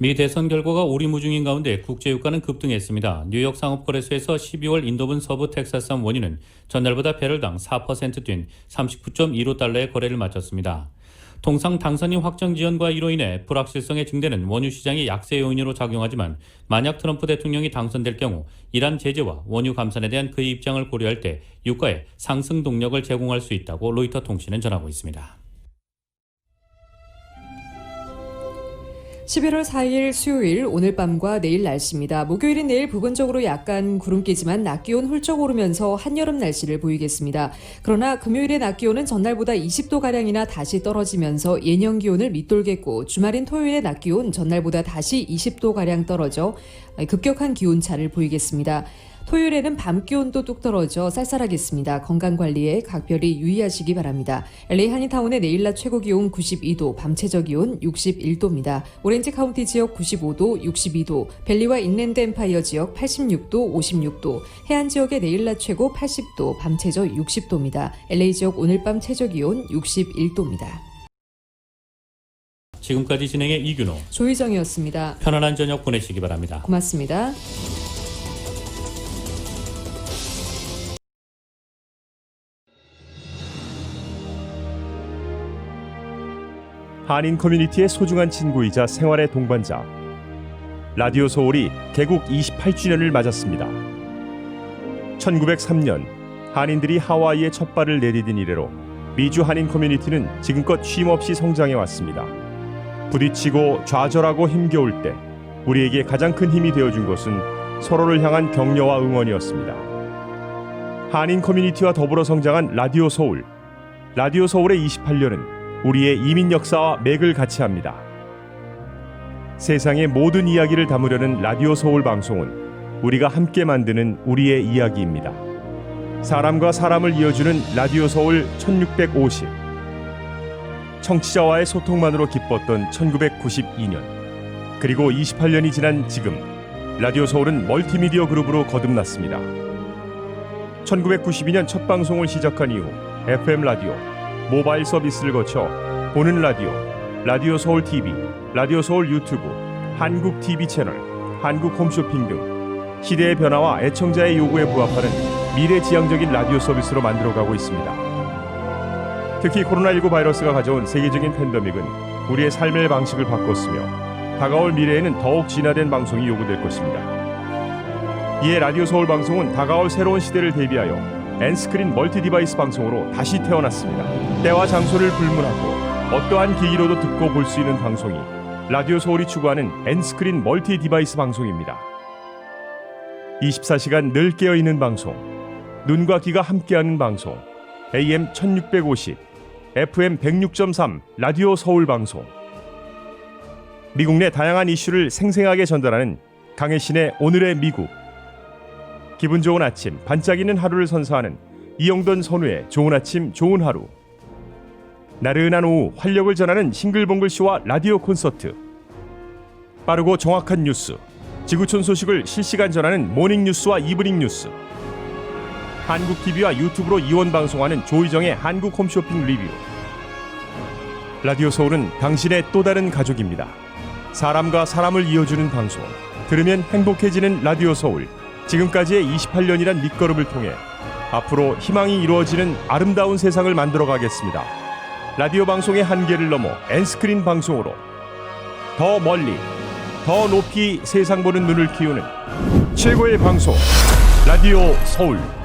미 대선 결과가 오리무중인 가운데 국제유가는 급등했습니다. 뉴욕 상업거래소에서 12월 인도분 서부 텍사스산 원유는 전날보다 배럴당 4% 뛴 39.15달러의 거래를 마쳤습니다. 통상 당선인 확정 지연과 이로 인해 불확실성의 증대는 원유 시장의 약세 요인으로 작용하지만 만약 트럼프 대통령이 당선될 경우 이란 제재와 원유 감산에 대한 그의 입장을 고려할 때 유가에 상승 동력을 제공할 수 있다고 로이터 통신은 전하고 있습니다. 11월 4일 수요일 오늘 밤과 내일 날씨입니다. 목요일인 내일 부분적으로 약간 구름끼지만 낮 기온 훌쩍 오르면서 한여름 날씨를 보이겠습니다. 그러나 금요일의 낮 기온은 전날보다 20도가량이나 다시 떨어지면서 예년 기온을 밑돌겠고 주말인 토요일의 낮 기온 전날보다 다시 20도가량 떨어져 급격한 기온차를 보이겠습니다. 토요일에는 밤 기온도 뚝 떨어져 쌀쌀하겠습니다. 건강관리에 각별히 유의하시기 바랍니다. LA 한인타운의 내일 낮 최고 기온 92도, 밤 최저 기온 61도입니다. 오렌지 카운티 지역 95도, 62도, 밸리와 인랜드 엠파이어 지역 86도, 56도, 해안 지역의 내일 낮 최고 80도, 밤 최저 60도입니다. LA 지역 오늘 밤 최저 기온 61도입니다. 지금까지 진행의 이균호, 조희정이었습니다. 편안한 저녁 보내시기 바랍니다. 고맙습니다. 한인 커뮤니티의 소중한 친구이자 생활의 동반자 라디오 소울이 개국 28주년을 맞았습니다. 1903년 한인들이 하와이에 첫 발을 내디딘 이래로 미주 한인 커뮤니티는 지금껏 쉼없이 성장해 왔습니다. 부딪히고 좌절하고 힘겨울 때 우리에게 가장 큰 힘이 되어준 것은 서로를 향한 격려와 응원이었습니다. 한인 커뮤니티와 더불어 성장한 라디오 소울. 라디오 소울의 28년은 우리의 이민 역사와 맥을 같이 합니다. 세상의 모든 이야기를 담으려는 라디오 소울 방송은 우리가 함께 만드는 우리의 이야기입니다. 사람과 사람을 이어주는 라디오 소울 1650. 청취자와의 소통만으로 기뻤던 1992년. 그리고 28년이 지난 지금 라디오 소울은 멀티미디어 그룹으로 거듭났습니다. 1992년 첫 방송을 시작한 이후 FM 라디오, 모바일 서비스를 거쳐 보는 라디오, 라디오 서울 TV, 라디오 서울 유튜브, 한국 TV 채널, 한국 홈쇼핑 등 시대의 변화와 애청자의 요구에 부합하는 미래지향적인 라디오 서비스로 만들어가고 있습니다. 특히 코로나19 바이러스가 가져온 세계적인 팬데믹은 우리의 삶의 방식을 바꿨으며 다가올 미래에는 더욱 진화된 방송이 요구될 것입니다. 이에 라디오 서울 방송은 다가올 새로운 시대를 대비하여 N스크린 멀티 디바이스 방송으로 다시 태어났습니다. 때와 장소를 불문하고 어떠한 기기로도 듣고 볼 수 있는 방송이 라디오 서울이 추구하는 N스크린 멀티 디바이스 방송입니다. 24시간 늘 깨어있는 방송, 눈과 귀가 함께하는 방송, AM 1650, FM 106.3 라디오 서울 방송. 미국 내 다양한 이슈를 생생하게 전달하는 강혜신의 오늘의 미국. 기분 좋은 아침, 반짝이는 하루를 선사하는 이영돈 선우의 좋은 아침, 좋은 하루. 나른한 오후 활력을 전하는 싱글벙글쇼와 라디오 콘서트. 빠르고 정확한 뉴스, 지구촌 소식을 실시간 전하는 모닝뉴스와 이브닝 뉴스. 한국TV와 유튜브로 이원 방송하는 조희정의 한국 홈쇼핑 리뷰. 라디오 서울은 당신의 또 다른 가족입니다. 사람과 사람을 이어주는 방송, 들으면 행복해지는 라디오 서울. 지금까지의 28년이란 밑거름을 통해 앞으로 희망이 이루어지는 아름다운 세상을 만들어 가겠습니다. 라디오 방송의 한계를 넘어 N스크린 방송으로 더 멀리, 더 높이 세상 보는 눈을 키우는 최고의 방송, 라디오 서울.